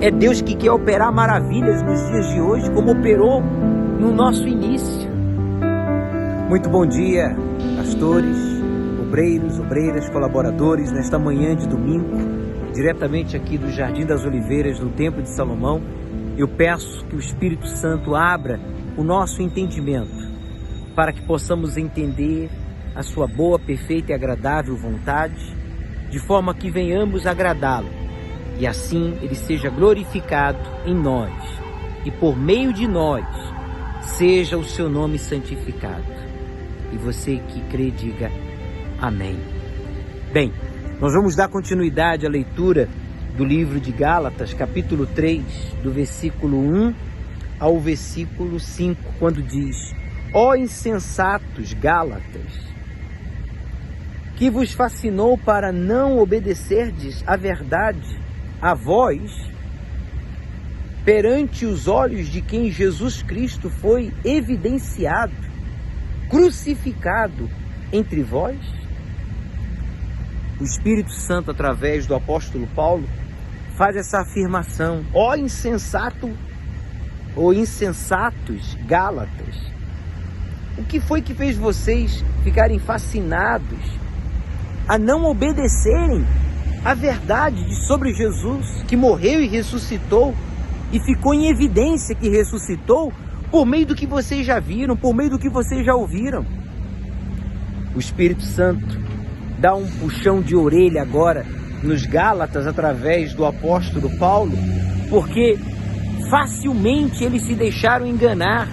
É Deus que quer operar maravilhas nos dias de hoje, como operou no nosso início. Muito bom dia, pastores, obreiros, obreiras, colaboradores, nesta manhã de domingo, diretamente aqui do Jardim das Oliveiras, no Templo de Salomão. Eu peço que o Espírito Santo abra o nosso entendimento, para que possamos entender a sua boa, perfeita e agradável vontade, de forma que venhamos agradá-lo, e assim ele seja glorificado em nós, e por meio de nós seja o seu nome santificado. E você que crê, diga amém. Bem, nós vamos dar continuidade à leitura do livro de Gálatas, capítulo 3, do versículo 1 ao versículo 5, quando diz: Ó insensatos Gálatas, que vos fascinou para não obedecerdes à verdade, a vós, perante os olhos de quem Jesus Cristo foi evidenciado, crucificado entre vós? O Espírito Santo, através do apóstolo Paulo, faz essa afirmação: ó insensato ou insensatos Gálatas, o que foi que fez vocês ficarem fascinados a não obedecerem à verdade sobre Jesus, que morreu e ressuscitou, e ficou em evidência que ressuscitou por meio do que vocês já viram, por meio do que vocês já ouviram? O Espírito Santo dá um puxão de orelha agora nos Gálatas através do apóstolo Paulo, porque facilmente eles se deixaram enganar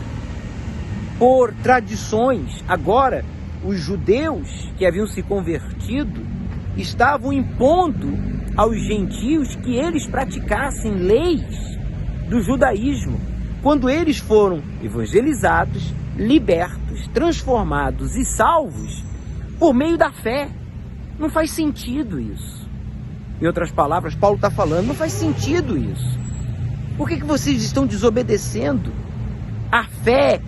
por tradições. Agora, os judeus que haviam se convertido estavam impondo aos gentios que eles praticassem leis do judaísmo, quando eles foram evangelizados, libertos, transformados e salvos por meio da fé. Não faz sentido isso. Em outras palavras, Paulo está falando, não faz sentido isso. Por que vocês estão desobedecendo a fé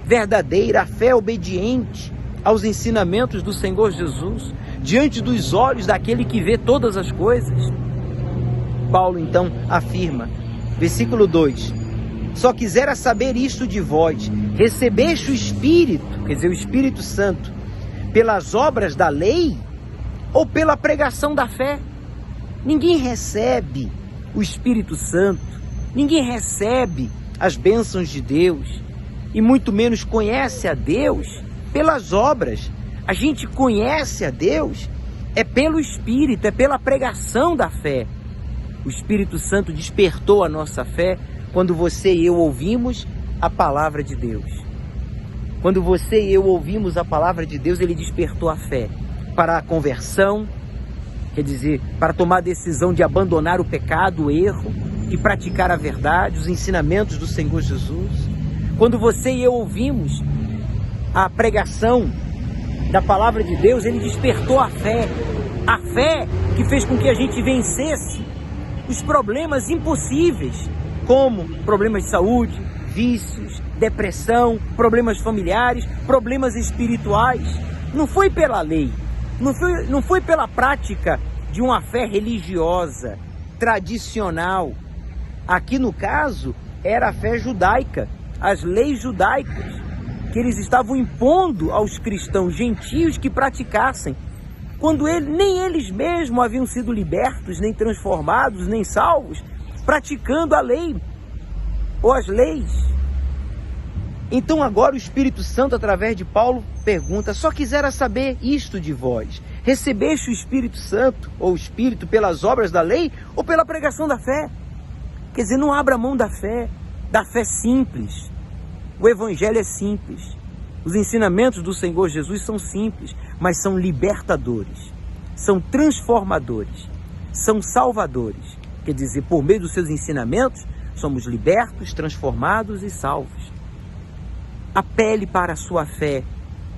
verdadeira, a fé obediente aos ensinamentos do Senhor Jesus, diante dos olhos daquele que vê todas as coisas? Paulo então afirma, versículo 2, só quisera saber isto de vós, recebeste o Espírito, quer dizer, o Espírito Santo, pelas obras da lei ou pela pregação da fé? Ninguém recebe o Espírito Santo, ninguém recebe as bênçãos de Deus, e muito menos conhece a Deus pelas obras. A gente conhece a Deus é pelo Espírito, é pela pregação da fé. O Espírito Santo despertou a nossa fé quando você e eu ouvimos a palavra de Deus. Quando você e eu ouvimos a palavra de Deus, ele despertou a fé para a conversão, quer dizer, para tomar a decisão de abandonar o pecado, o erro, e praticar a verdade, os ensinamentos do Senhor Jesus. Quando você e eu ouvimos a pregação da palavra de Deus, ele despertou a fé que fez com que a gente vencesse os problemas impossíveis, como problemas de saúde, vícios, depressão, problemas familiares, problemas espirituais. Não foi pela lei, não foi pela prática de uma fé religiosa, tradicional. Aqui no caso era a fé judaica, as leis judaicas, que eles estavam impondo aos cristãos gentios que praticassem, quando nem eles mesmos haviam sido libertos, nem transformados, nem salvos, praticando a lei ou as leis. Então agora o Espírito Santo, através de Paulo, pergunta: só quisera saber isto de vós, recebeste o Espírito Santo, ou o Espírito, pelas obras da lei, ou pela pregação da fé? Quer dizer, não abra mão da fé simples. O Evangelho é simples. Os ensinamentos do Senhor Jesus são simples, mas são libertadores, são transformadores, são salvadores. Quer dizer, por meio dos seus ensinamentos, somos libertos, transformados e salvos. Apele para a sua fé,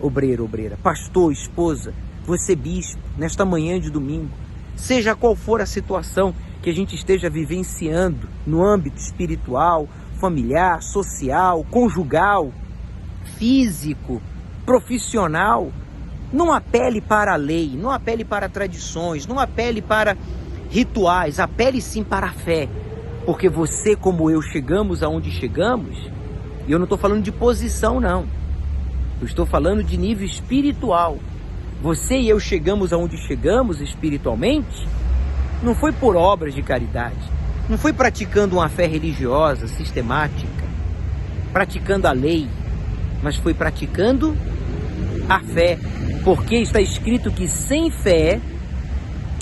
obreiro, obreira, pastor, esposa, você bispo, nesta manhã de domingo, seja qual for a situação que a gente esteja vivenciando no âmbito espiritual, familiar, social, conjugal, físico, profissional, não apele para a lei, não apele para tradições, não apele para rituais, apele sim para a fé. Porque você, como eu, chegamos aonde chegamos, e eu não estou falando de posição, não. Eu estou falando de nível espiritual. Você e eu chegamos aonde chegamos espiritualmente, não foi por obras de caridade, não foi praticando uma fé religiosa, sistemática, praticando a lei, mas foi praticando a fé. Porque está escrito que sem fé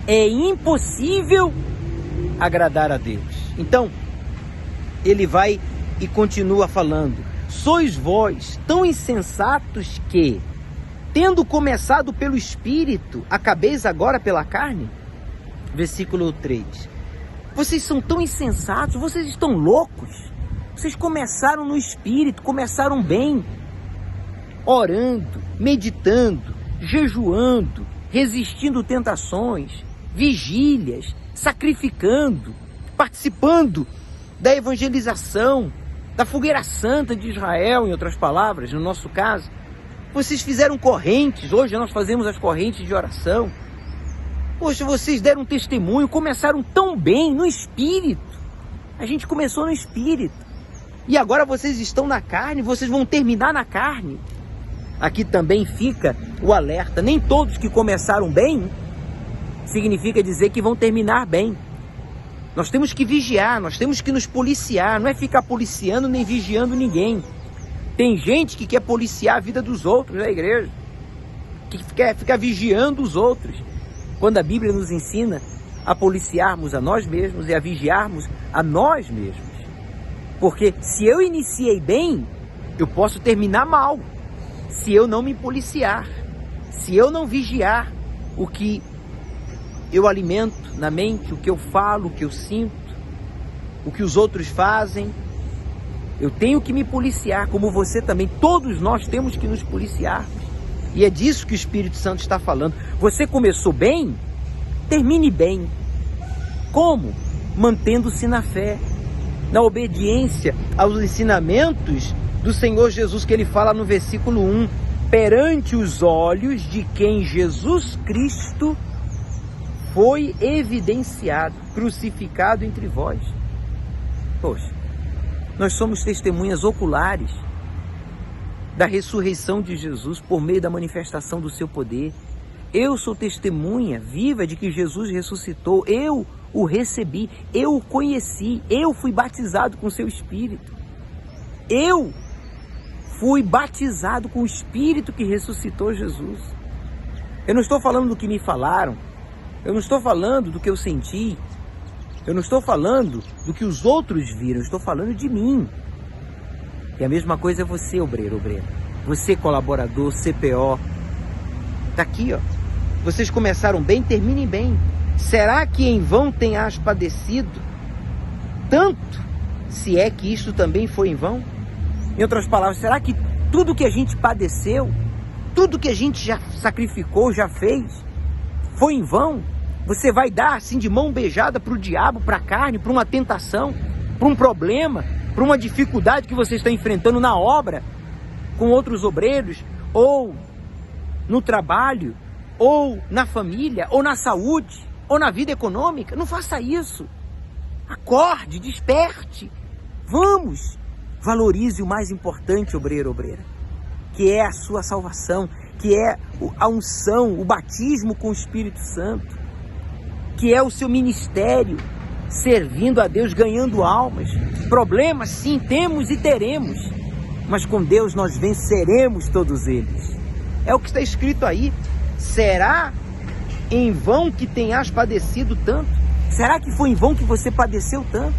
é impossível agradar a Deus. Então, ele vai e continua falando: sois vós tão insensatos que, tendo começado pelo Espírito, acabeis agora pela carne? Versículo 3. Vocês são tão insensatos, vocês estão loucos. Vocês começaram no Espírito, começaram bem, orando, meditando, jejuando, resistindo tentações, vigílias, sacrificando, participando da evangelização, da fogueira santa de Israel, em outras palavras, no nosso caso. Vocês fizeram correntes, hoje nós fazemos as correntes de oração. Poxa, vocês deram testemunho, começaram tão bem no Espírito. A gente começou no Espírito. E agora vocês estão na carne, vocês vão terminar na carne. Aqui também fica o alerta: nem todos que começaram bem significa dizer que vão terminar bem. Nós temos que vigiar, nós temos que nos policiar, não é ficar policiando nem vigiando ninguém. Tem gente que quer policiar a vida dos outros na igreja, que quer ficar vigiando os outros, quando a Bíblia nos ensina a policiarmos a nós mesmos e a vigiarmos a nós mesmos. Porque se eu iniciei bem, eu posso terminar mal, se eu não me policiar, se eu não vigiar o que eu alimento na mente, o que eu falo, o que eu sinto, o que os outros fazem. Eu tenho que me policiar, como você também. Todos nós temos que nos policiar. E é disso que o Espírito Santo está falando. Você começou bem, termine bem. Como? Mantendo-se na fé, na obediência aos ensinamentos do Senhor Jesus, que ele fala no versículo 1. Perante os olhos de quem Jesus Cristo foi evidenciado, crucificado entre vós. Poxa, nós somos testemunhas oculares da ressurreição de Jesus por meio da manifestação do seu poder. Eu sou testemunha viva de que Jesus ressuscitou. Eu o recebi, eu o conheci, eu fui batizado com o seu Espírito. Eu fui batizado com o Espírito que ressuscitou Jesus. Eu não estou falando do que me falaram, eu não estou falando do que eu senti, eu não estou falando do que os outros viram, eu estou falando de mim. E a mesma coisa é você, obreiro. Você, colaborador, CPO. Está aqui, ó. Vocês começaram bem, terminem bem. Será que em vão tenhas padecido tanto, se é que isto também foi em vão? Em outras palavras, será que tudo que a gente padeceu, tudo que a gente já sacrificou, já fez, foi em vão? Você vai dar assim de mão beijada para o diabo, para a carne, para uma tentação, para um problema, para uma dificuldade que você está enfrentando na obra, com outros obreiros, ou no trabalho, ou na família, ou na saúde, ou na vida econômica? Não faça isso. Acorde, desperte. Vamos, valorize o mais importante, obreiro, obreira, que é a sua salvação, que é a unção, o batismo com o Espírito Santo, que é o seu ministério, servindo a Deus, ganhando almas. Problemas, sim, temos e teremos, mas com Deus nós venceremos todos eles. É o que está escrito aí. Será em vão que tenhas padecido tanto? Será que foi em vão que você padeceu tanto?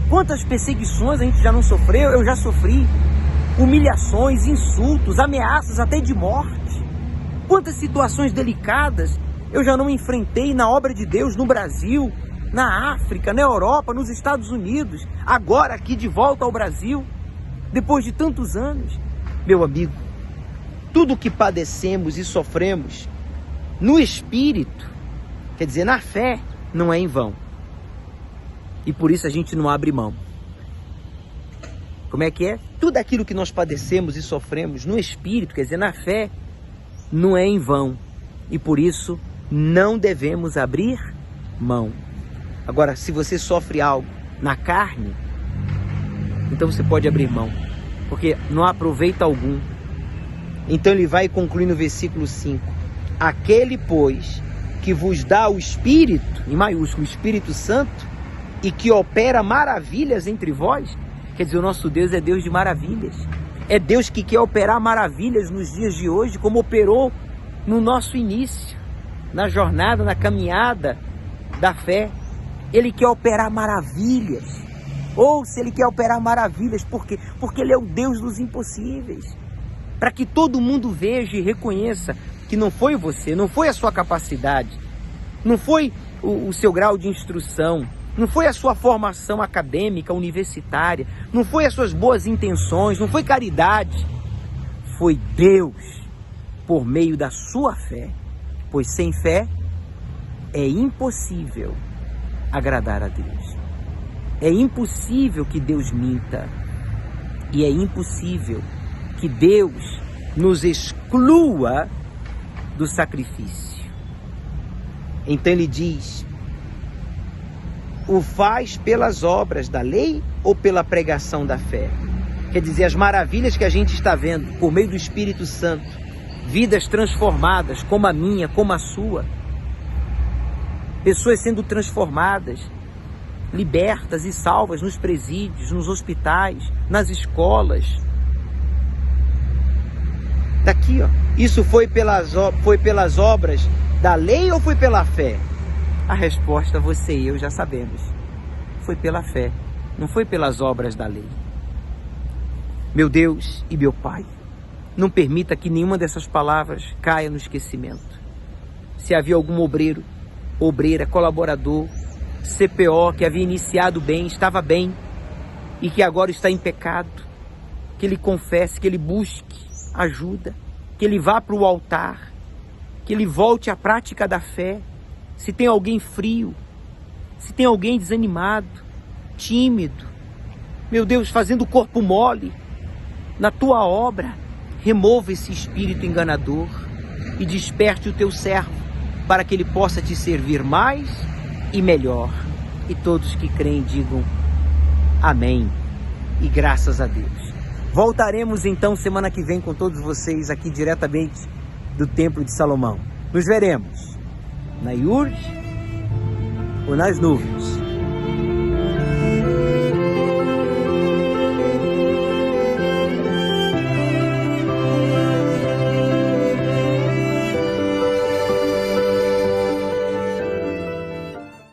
Quantas perseguições a gente já não sofreu? Eu já sofri. Humilhações, insultos, ameaças até de morte. Quantas situações delicadas eu já não enfrentei na obra de Deus no Brasil, na África, na Europa, nos Estados Unidos, agora aqui de volta ao Brasil, depois de tantos anos. Meu amigo, tudo que padecemos e sofremos no Espírito, quer dizer, na fé, não é em vão. E por isso a gente não abre mão. Como é que é? Tudo aquilo que nós padecemos e sofremos no Espírito, quer dizer, na fé, não é em vão. E por isso não devemos abrir mão. Agora, se você sofre algo na carne, então você pode abrir mão, porque não há proveito algum. Então ele vai concluir no versículo 5. Aquele, pois, que vos dá o Espírito, em maiúsculo, o Espírito Santo, e que opera maravilhas entre vós. Quer dizer, o nosso Deus é Deus de maravilhas. É Deus que quer operar maravilhas nos dias de hoje, como operou no nosso início, na jornada, na caminhada da fé. Ele quer operar maravilhas. Ouça, Ele quer operar maravilhas. Por quê? Porque Ele é o Deus dos impossíveis. Para que todo mundo veja e reconheça que não foi você, não foi a sua capacidade, não foi o seu grau de instrução, não foi a sua formação acadêmica, universitária, não foi as suas boas intenções, não foi caridade. Foi Deus, por meio da sua fé. Pois sem fé é impossível agradar a Deus. É impossível que Deus minta. E é impossível que Deus nos exclua do sacrifício. Então ele diz: o faz pelas obras da lei ou pela pregação da fé? Quer dizer, as maravilhas que a gente está vendo por meio do Espírito Santo, vidas transformadas, como a minha, como a sua, pessoas sendo transformadas, libertas e salvas nos presídios, nos hospitais, nas escolas. Daqui, ó. Isso foi pelas obras da lei ou foi pela fé? A resposta você e eu já sabemos. Foi pela fé, não foi pelas obras da lei. Meu Deus e meu Pai, não permita que nenhuma dessas palavras caia no esquecimento. Se havia algum obreiro, obreira, colaborador, CPO que havia iniciado bem, estava bem e que agora está em pecado, que ele confesse, que ele busque ajuda, que ele vá para o altar, que ele volte à prática da fé. Se tem alguém frio, se tem alguém desanimado, tímido, meu Deus, fazendo o corpo mole na tua obra, remova esse espírito enganador e desperte o teu servo para que ele possa te servir mais e melhor. E todos que creem digam amém e graças a Deus. Voltaremos então semana que vem com todos vocês aqui diretamente do Templo de Salomão. Nos veremos na Iurde ou nas nuvens.